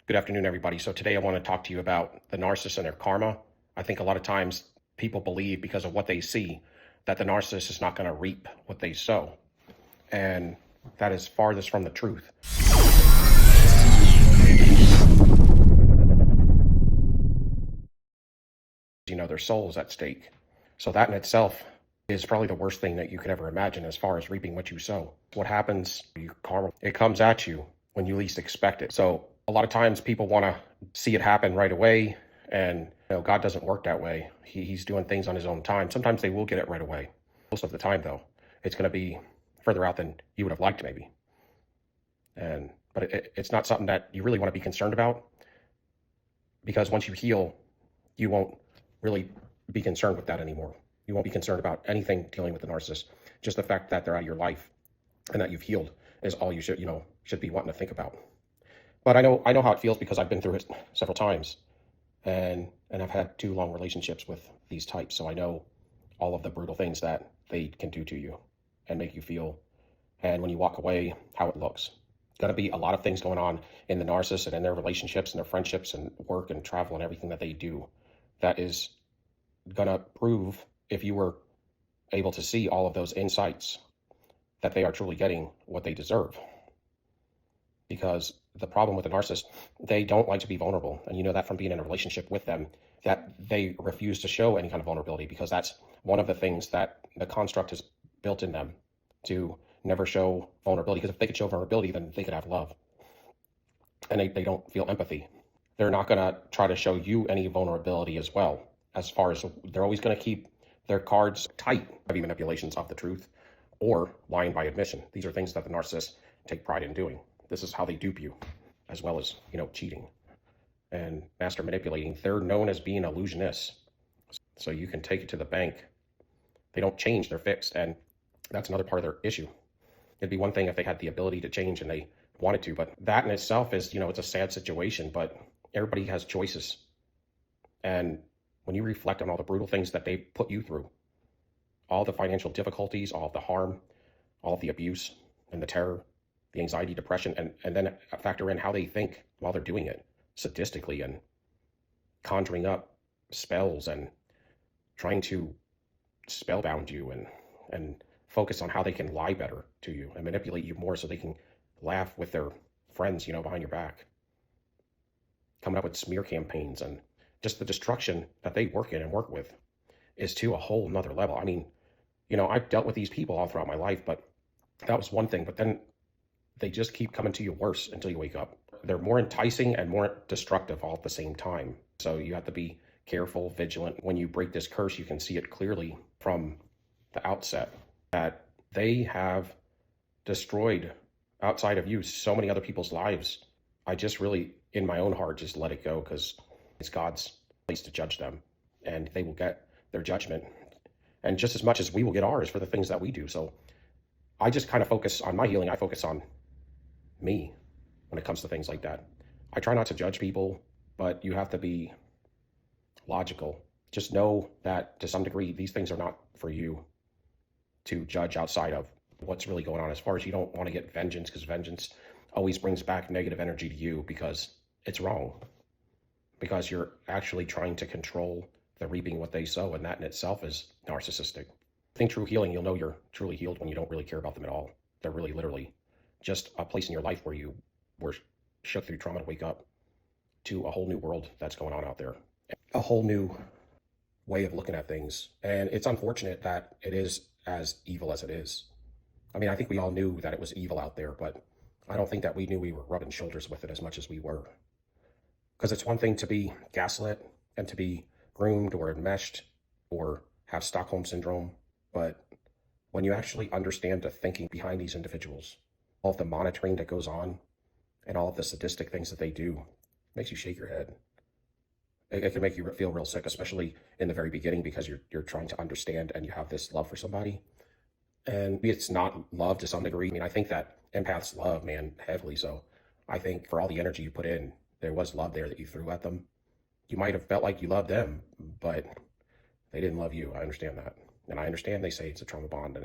Good afternoon, everybody. So today I want to talk to you about the narcissist and their karma. I think a lot of times people believe because of what they see that the narcissist is not going to reap what they sow. And that is farthest from the truth. Their soul is at stake. So that in itself is probably the worst thing that you could ever imagine as far as reaping what you sow. What happens, your karma, it comes at you when you least expect it. So a lot of times people want to see it happen right away. And God doesn't work that way. He's doing things on his own time. Sometimes they will get it right away. Most of the time, though, it's going to be further out than you would have liked, maybe. But it's not something that you really want to be concerned about, because once you heal, you won't really be concerned with that anymore. You won't be concerned about anything dealing with the narcissist. Just the fact that they're out of your life and that you've healed is all you should be wanting to think about. But I know how it feels because I've been through it several times, and I've had 2 long relationships with these types, so I know all of the brutal things that they can do to you and make you feel, and when you walk away, how it looks. Going to be a lot of things going on in the narcissist and in their relationships and their friendships and work and travel and everything that they do that is going to prove, if you were able to see all of those insights, that they are truly getting what they deserve. Because the problem with the narcissist, they don't like to be vulnerable. And you know that from being in a relationship with them, that they refuse to show any kind of vulnerability, because that's one of the things that the construct is built in them, to never show vulnerability. Because if they could show vulnerability, then they could have love. And they don't feel empathy. They're not going to try to show you any vulnerability as well. As far as they're always going to keep their cards tight, heavy manipulations of the truth, or lying by admission. These are things that the narcissists take pride in doing. This is how they dupe you, as well as, cheating and master manipulating. They're known as being illusionists. So you can take it to the bank. They don't change, they're fixed. And that's another part of their issue. It'd be one thing if they had the ability to change and they wanted to, but that in itself is, it's a sad situation, but everybody has choices. And when you reflect on all the brutal things that they put you through, all the financial difficulties, all of the harm, all of the abuse and the terror, the anxiety, depression, and then factor in how they think while they're doing it, sadistically and conjuring up spells and trying to spellbound you and focus on how they can lie better to you and manipulate you more so they can laugh with their friends, behind your back. Coming up with smear campaigns, and just the destruction that they work in and work with is to a whole nother level. I mean, I've dealt with these people all throughout my life, but that was one thing. But then they just keep coming to you worse until you wake up. They're more enticing and more destructive all at the same time. So you have to be careful, vigilant. When you break this curse, you can see it clearly from the outset that they have destroyed, outside of you, so many other people's lives. I just really, in my own heart, just let it go, because it's God's place to judge them, and they will get their judgment. And just as much as we will get ours for the things that we do. So I just kind of focus on my healing. I focus on me when it comes to things like that. I try not to judge people, but you have to be logical. Just know that to some degree, these things are not for you to judge outside of what's really going on. As far as you don't want to get vengeance, because vengeance always brings back negative energy to you, because it's wrong. Because you're actually trying to control the reaping what they sow, and that in itself is narcissistic. I think true healing, you'll know you're truly healed when you don't really care about them at all. They're really literally just a place in your life where you were shook through trauma to wake up to a whole new world that's going on out there. A whole new way of looking at things. And it's unfortunate that it is as evil as it is. I mean, I think we all knew that it was evil out there, but I don't think that we knew we were rubbing shoulders with it as much as we were. Because it's one thing to be gaslit and to be groomed or enmeshed or have Stockholm syndrome, but when you actually understand the thinking behind these individuals, all of the monitoring that goes on and all of the sadistic things that they do, it makes you shake your head. It can make you feel real sick, especially in the very beginning, because you're trying to understand and you have this love for somebody. And it's not love to some degree. I mean, I think that empaths love, man, heavily. So I think for all the energy you put in, there was love there that you threw at them. You might have felt like you loved them, but they didn't love you. I understand that. And I understand they say it's a trauma bond,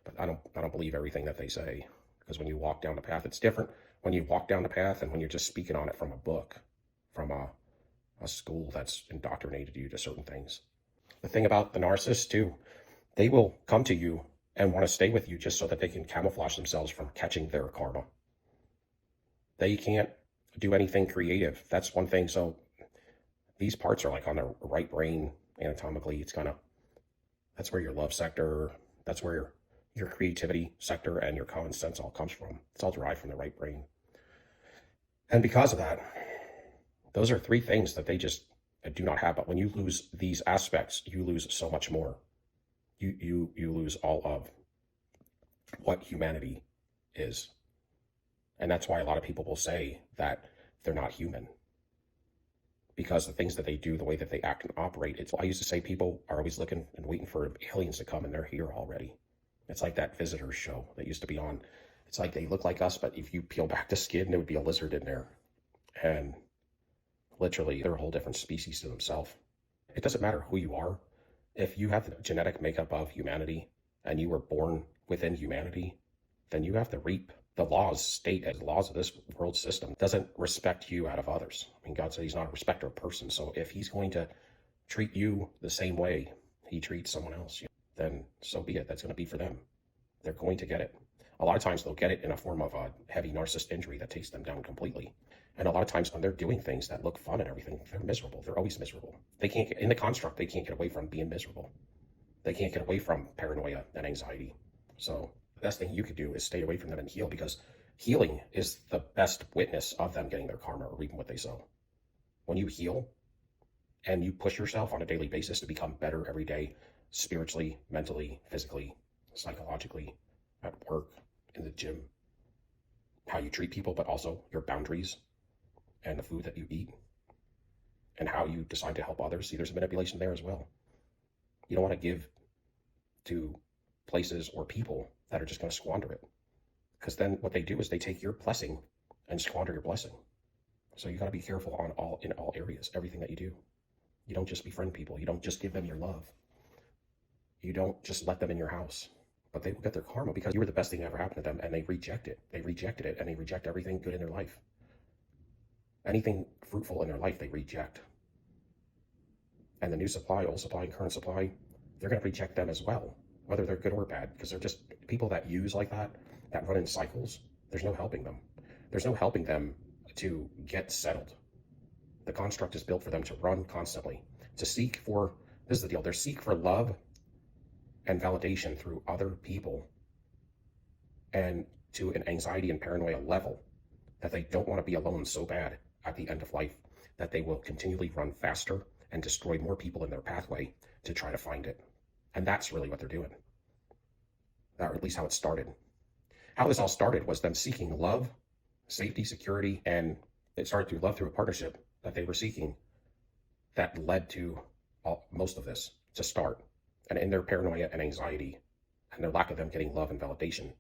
but I don't believe everything that they say. Because when you walk down the path, it's different when you walk down the path and when you're just speaking on it from a book. from a school that's indoctrinated you to certain things. The thing about the narcissist too, they will come to you and want to stay with you just so that they can camouflage themselves from catching their karma. They can't do anything creative. That's one thing. So these parts are like on their right brain anatomically. It's kind of, that's where your love sector, that's where your creativity sector and your common sense all comes from. It's all derived from the right brain. And because of that, those are three things that they just do not have. But when you lose these aspects, you lose so much more. You lose all of what humanity is. And that's why a lot of people will say that they're not human. Because the things that they do, the way that they act and operate, I used to say people are always looking and waiting for aliens to come, and they're here already. It's like that Visitors show that used to be on. It's like they look like us, but if you peel back the skin, there would be a lizard in there. And literally, they're a whole different species to themselves. It doesn't matter who you are. If you have the genetic makeup of humanity and you were born within humanity, then you have to reap. The laws state as laws of this world system doesn't respect you out of others. I mean, God said he's not a respecter of person. So if he's going to treat you the same way he treats someone else, then so be it. That's going to be for them. They're going to get it. A lot of times they'll get it in a form of a heavy narcissist injury that takes them down completely. And a lot of times when they're doing things that look fun and everything, they're miserable. They're always miserable. They can't get in the construct. They can't get away from being miserable. They can't get away from paranoia and anxiety. So the best thing you could do is stay away from them and heal, because healing is the best witness of them getting their karma or reaping what they sow. When you heal and you push yourself on a daily basis to become better every day, spiritually, mentally, physically, psychologically, at work, in the gym, how you treat people, but also your boundaries and the food that you eat and how you decide to help others. See, there's a manipulation there as well. You don't want to give to places or people that are just going to squander it, because then what they do is they take your blessing and squander your blessing. So you got to be careful in all areas, everything that you do. You don't just befriend people. You don't just give them your love. You don't just let them in your house, but they will get their karma because you were the best thing that ever happened to them, and they reject it. They rejected it, and they reject everything good in their life. Anything fruitful in their life, they reject. And the new supply, old supply, and current supply, they're going to reject them as well, whether they're good or bad, because they're just people that use like that run in cycles. There's no helping them. There's no helping them to get settled. The construct is built for them to run constantly, to seek for, this is the deal, they seek for love and validation through other people, and to an anxiety and paranoia level that they don't want to be alone so bad at the end of life that they will continually run faster and destroy more people in their pathway to try to find it. And that's really what they're doing. Or at least how it started. How this all started was them seeking love, safety, security, and it started through love, through a partnership that they were seeking that led to most of this to start. And in their paranoia and anxiety and their lack of them getting love and validation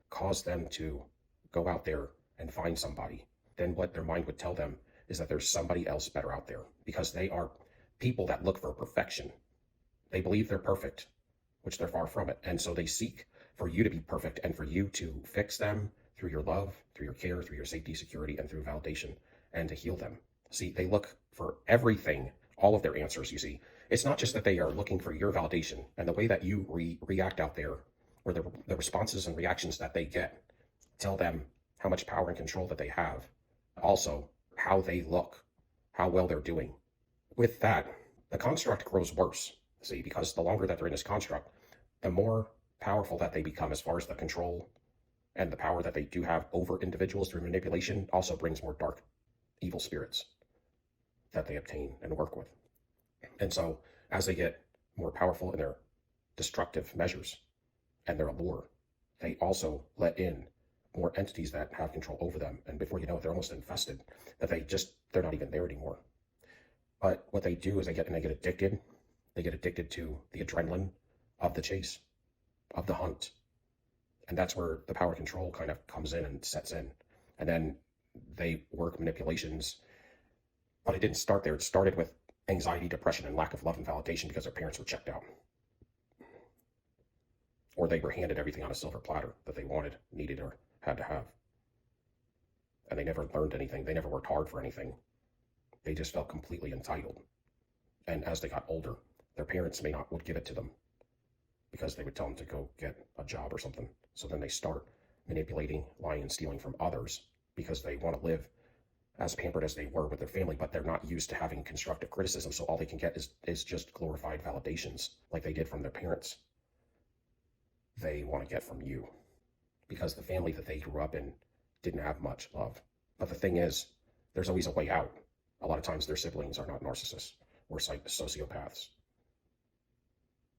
caused them to go out there and find somebody. Then what their mind would tell them is that there's somebody else better out there, because they are people that look for perfection. They believe they're perfect, which they're far from it. And so they seek for you to be perfect and for you to fix them through your love, through your care, through your safety, security, and through validation, and to heal them. See, they look for everything, all of their answers, you see. It's not just that they are looking for your validation and the way that you react out there, or the responses and reactions that they get tell them how much power and control that they have. Also, how they look, how well they're doing. With that, the construct grows worse, see, because the longer that they're in this construct, the more powerful that they become as far as the control and the power that they do have over individuals through manipulation also brings more dark, evil spirits that they obtain and work with. And so as they get more powerful in their destructive measures and their allure, they also let in more entities that have control over them. And before you know it, they're almost infested, that they're not even there anymore. But what they do is they get addicted. They get addicted to the adrenaline of the chase, of the hunt. And that's where the power control kind of comes in and sets in. And then they work manipulations. But it didn't start there. It started with anxiety, depression, and lack of love and validation because their parents were checked out. Or they were handed everything on a silver platter that they wanted, needed, or had to have. And they never learned anything. They never worked hard for anything. They just felt completely entitled. And as they got older, their parents would give it to them because they would tell them to go get a job or something. So then they start manipulating, lying, and stealing from others because they want to live as pampered as they were with their family, but they're not used to having constructive criticism. So all they can get is just glorified validations like they did from their parents. They want to get from you because the family that they grew up in didn't have much love. But the thing is, there's always a way out. A lot of times their siblings are not narcissists or sociopaths.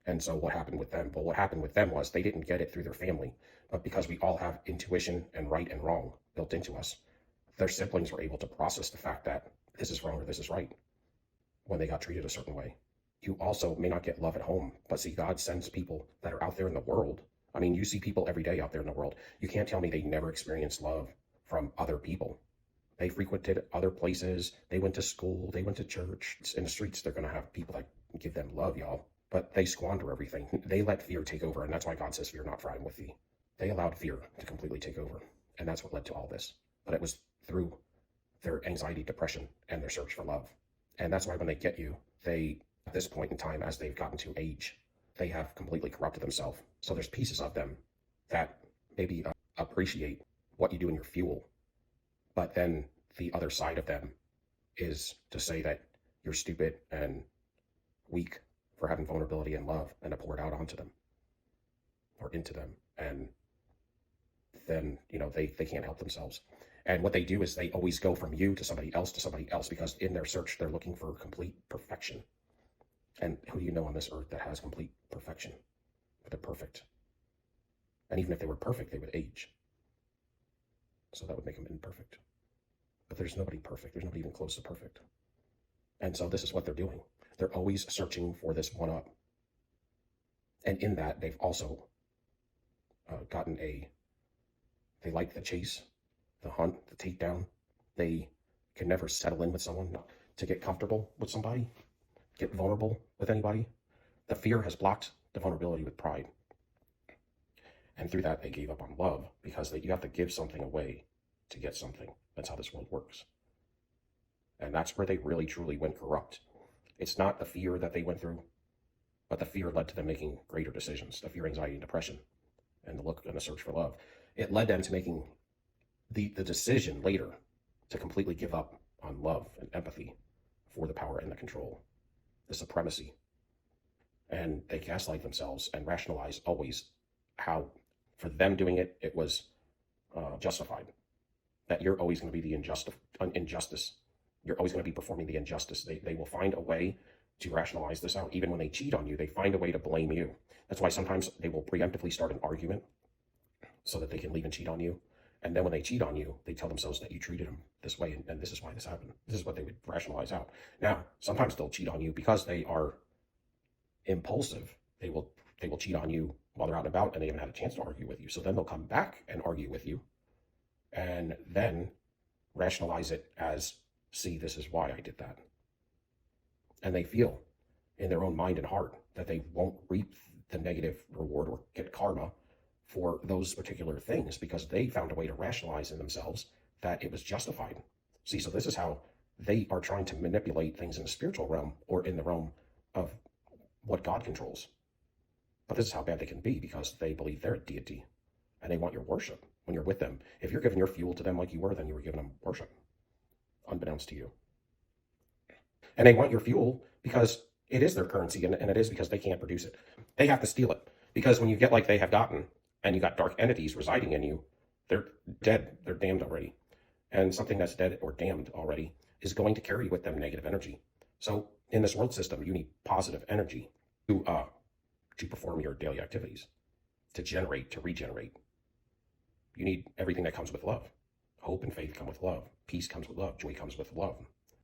And so what happened with them? Well, what happened with them was they didn't get it through their family, but because we all have intuition and right and wrong built into us, their siblings were able to process the fact that this is wrong or this is right when they got treated a certain way. You also may not get love at home, but see, God sends people that are out there in the world. I mean, you see people every day out there in the world. You can't tell me they never experienced love from other people. They frequented other places. They went to school. They went to church. In the streets, they're going to have people that give them love, y'all. But they squander everything. They let fear take over, and that's why God says, fear not, for I am with thee. They allowed fear to completely take over, and that's what led to all this. But it was through their anxiety, depression, and their search for love. And that's why when they get you, they, at this point in time, as they've gotten to age, they have completely corrupted themselves. So there's pieces of them that maybe appreciate what you do in your fuel, but then the other side of them is to say that you're stupid and weak for having vulnerability and love and to pour it out onto them or into them. And then, they can't help themselves. And what they do is they always go from you to somebody else because in their search, they're looking for complete perfection. And who do you know on this earth that has complete perfection? They're perfect. And even if they were perfect, they would age. So that would make them imperfect. But there's nobody perfect. There's nobody even close to perfect. And so this is what they're doing. They're always searching for this one up. And in that, they've also they like the chase, the hunt, the takedown. They can never settle in with someone to get comfortable with somebody, get vulnerable with anybody. The fear has blocked the vulnerability with pride. And through that, they gave up on love because you have to give something away to get something. That's how this world works. And that's where they really, truly went corrupt. It's not the fear that they went through, but the fear led to them making greater decisions. The fear, anxiety, and depression, and the look and the search for love. It led them to making the decision later to completely give up on love and empathy for the power and the control, the supremacy. And they gaslight themselves and rationalize always how, for them doing it, it was justified. That you're always going to be the injustice. You're always going to be performing the injustice. They will find a way to rationalize this out. Even when they cheat on you, they find a way to blame you. That's why sometimes they will preemptively start an argument so that they can leave and cheat on you. And then when they cheat on you, they tell themselves that you treated them this way, and this is why this happened. This is what they would rationalize out. Now, sometimes they'll cheat on you because they are impulsive. They will cheat on you while they're out and about, and they haven't had a chance to argue with you. So then they'll come back and argue with you, and then rationalize it as, see, this is why I did that. And they feel in their own mind and heart that they won't reap the negative reward or get karma for those particular things because they found a way to rationalize in themselves that it was justified. See, so this is how they are trying to manipulate things in the spiritual realm or in the realm of what God controls. But this is how bad they can be because they believe they're a deity and they want your worship when you're with them. If you're giving your fuel to them like you were, then you were giving them worship, unbeknownst to you. And they want your fuel because it is their currency, and it is because they can't produce it. They have to steal it because when you get like they have gotten, and you got dark entities residing in you, they're dead, they're damned already. And something that's dead or damned already is going to carry with them negative energy. So in this world system, you need positive energy to perform your daily activities, to generate, to regenerate. You need everything that comes with love. Hope and faith come with love. Peace comes with love. Joy comes with love.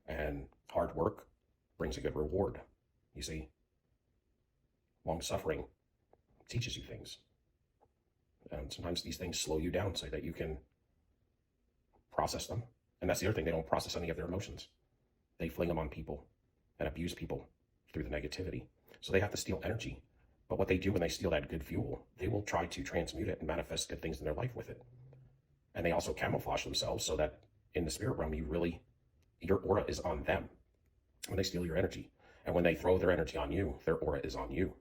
And hard work brings a good reward. You see, long suffering teaches you things. And sometimes these things slow you down so that you can process them. And that's the other thing, they don't process any of their emotions. They fling them on people and abuse people through the negativity. So they have to steal energy. But what they do when they steal that good fuel, they will try to transmute it and manifest good things in their life with it. And they also camouflage themselves so that in the spirit realm, you really Your aura is on them when they steal your energy. And when they throw their energy on you, their aura is on you.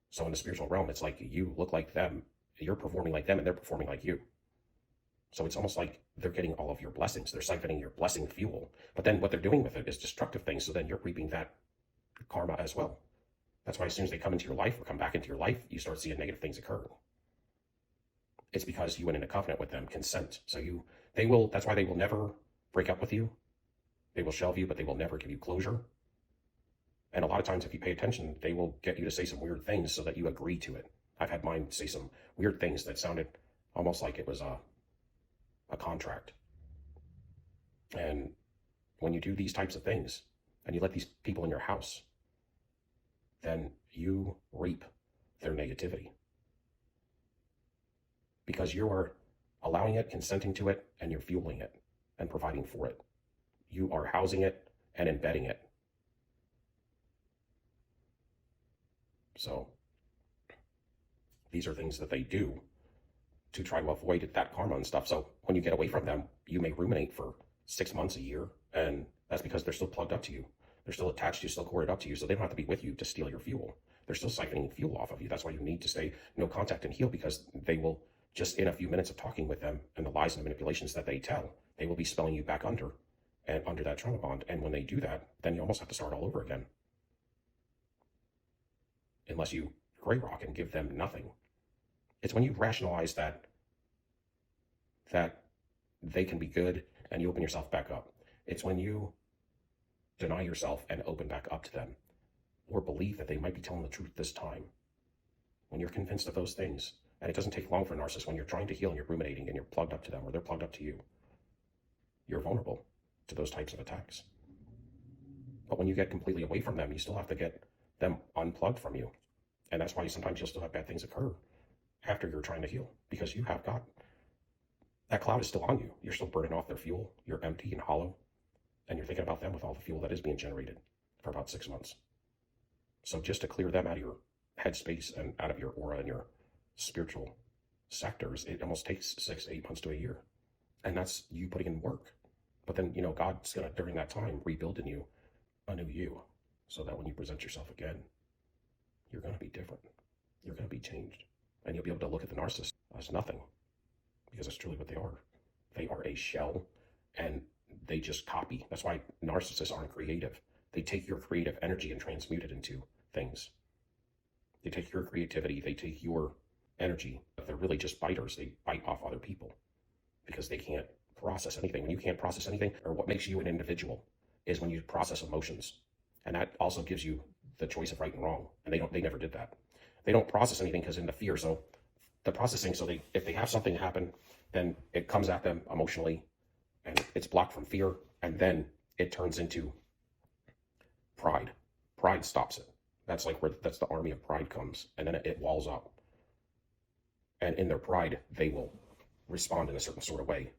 So in the spiritual realm, it's like you look like them, you're performing like them, and they're performing like you. So it's almost like they're getting all of your blessings. They're siphoning your blessing fuel. But then what they're doing with it is destructive things. So then you're reaping that karma as well. That's why as soon as they come into your life or come back into your life, you start seeing negative things occur. It's because you went into covenant with them, consent. So that's why they will never break up with you. They will shelve you, but they will never give you closure. And a lot of times, if you pay attention, they will get you to say some weird things so that you agree to it. I've had mine say some weird things that sounded almost like it was a contract. And when you do these types of things and you let these people in your house, then you reap their negativity. Because you are allowing it, consenting to it, and you're fueling it and providing for it. You are housing it and embedding it. So these are things that they do to try to avoid that karma and stuff. So when you get away from them, you may ruminate for 6 months, a year, and that's because they're still plugged up to you. They're still attached to you, still corded up to you, so they don't have to be with you to steal your fuel. They're still siphoning fuel off of you. That's why you need to stay no contact and heal, because they will just in a few minutes of talking with them and the lies and the manipulations that they tell, they will be spelling you back under that trauma bond. And when they do that, then you almost have to start all over again. Unless you gray rock and give them nothing. It's when you rationalize that they can be good and you open yourself back up. It's when you deny yourself and open back up to them, or believe that they might be telling the truth this time. When you're convinced of those things, and it doesn't take long for a narcissist, when you're trying to heal and you're ruminating and you're plugged up to them or they're plugged up to you, you're vulnerable to those types of attacks. But when you get completely away from them, you still have to get them unplugged from you. And that's why sometimes you'll still have bad things occur after you're trying to heal, because you have got that cloud is still on you. You're still burning off their fuel. You're empty and hollow, and you're thinking about them with all the fuel that is being generated for about 6 months. So just to clear them out of your headspace and out of your aura and your spiritual sectors, it almost takes 6 to 8 months to a year. And that's you putting in work. But then, God's going to, during that time, rebuild in you a new you, so that when you present yourself again, you're going to be different. You're going to be changed. And you'll be able to look at the narcissist as nothing, because that's truly what they are. They are a shell, and they just copy. That's why narcissists aren't creative. They take your creative energy and transmute it into things. They take your creativity, they take your energy, but they're really just biters. They bite off other people because they can't process anything. When you can't process anything, or what makes you an individual, is when you process emotions. And that also gives you the choice of right and wrong. And they never did that. They don't process anything because in the fear. So the processing, so if they have something happen, then it comes at them emotionally and it's blocked from fear. And then it turns into pride. Pride stops it. That's the army of pride comes, and then it walls up. And in their pride, they will respond in a certain sort of way,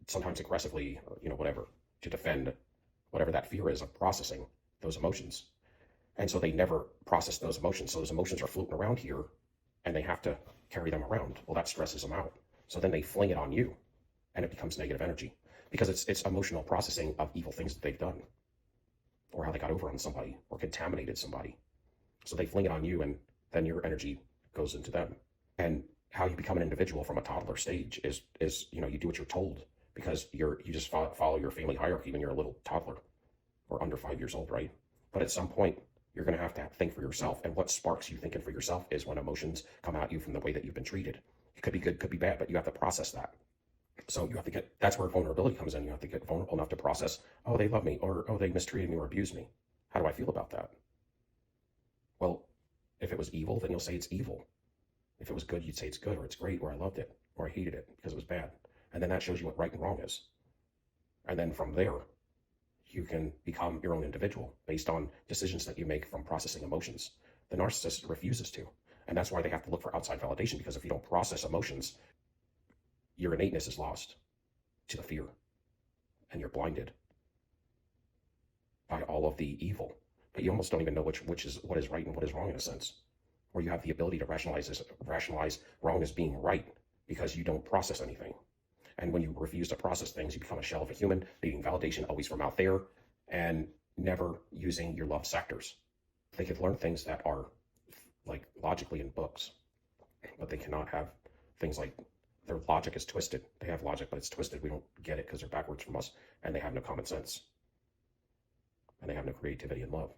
sometimes aggressively, or, whatever, to defend whatever that fear is of processing those emotions. And so they never process those emotions. So those emotions are floating around here, and they have to carry them around. Well, that stresses them out. So then they fling it on you, and it becomes negative energy, because it's emotional processing of evil things that they've done, or how they got over on somebody, or contaminated somebody. So they fling it on you, and then your energy goes into them. And how you become an individual from a toddler stage is you do what you're told, because you just follow your family hierarchy when you're a little toddler or under 5 years old, right? But at some point, you're going to have to think for yourself. And what sparks you thinking for yourself is when emotions come at you from the way that you've been treated. It could be good, could be bad, but you have to process that. So you have to that's where vulnerability comes in. You have to get vulnerable enough to process, oh, they love me, or, oh, they mistreated me or abused me. How do I feel about that? Well, if it was evil, then you'll say it's evil. If it was good, you'd say it's good, or it's great, or I loved it, or I hated it because it was bad. And then that shows you what right and wrong is. And then from there, you can become your own individual based on decisions that you make from processing emotions. The narcissist refuses to. And that's why they have to look for outside validation, because if you don't process emotions, your innateness is lost to the fear, and you're blinded by all of the evil. But you almost don't even know which is what is right and what is wrong, in a sense, where you have the ability to rationalize wrong as being right because you don't process anything. And when you refuse to process things, you become a shell of a human, needing validation always from out there and never using your love sectors. They could learn things that are like logically in books, but they cannot have things like their logic is twisted. They have logic, but it's twisted. We don't get it because they're backwards from us, and they have no common sense. And they have no creativity and love.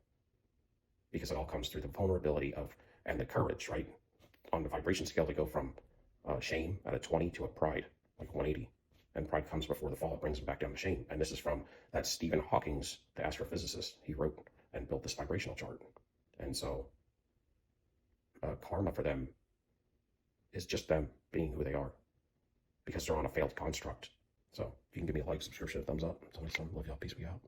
Because it all comes through the vulnerability of, and the courage, right? On the vibration scale, to go from shame at a 20 to a pride, like 180. And pride comes before the fall. It brings them back down to shame. And this is from that Stephen Hawking's, the astrophysicist. He wrote and built this vibrational chart. And so karma for them is just them being who they are, because they're on a failed construct. So if you can give me a like, subscription, a thumbs up. Until next time, love y'all. Peace. We out.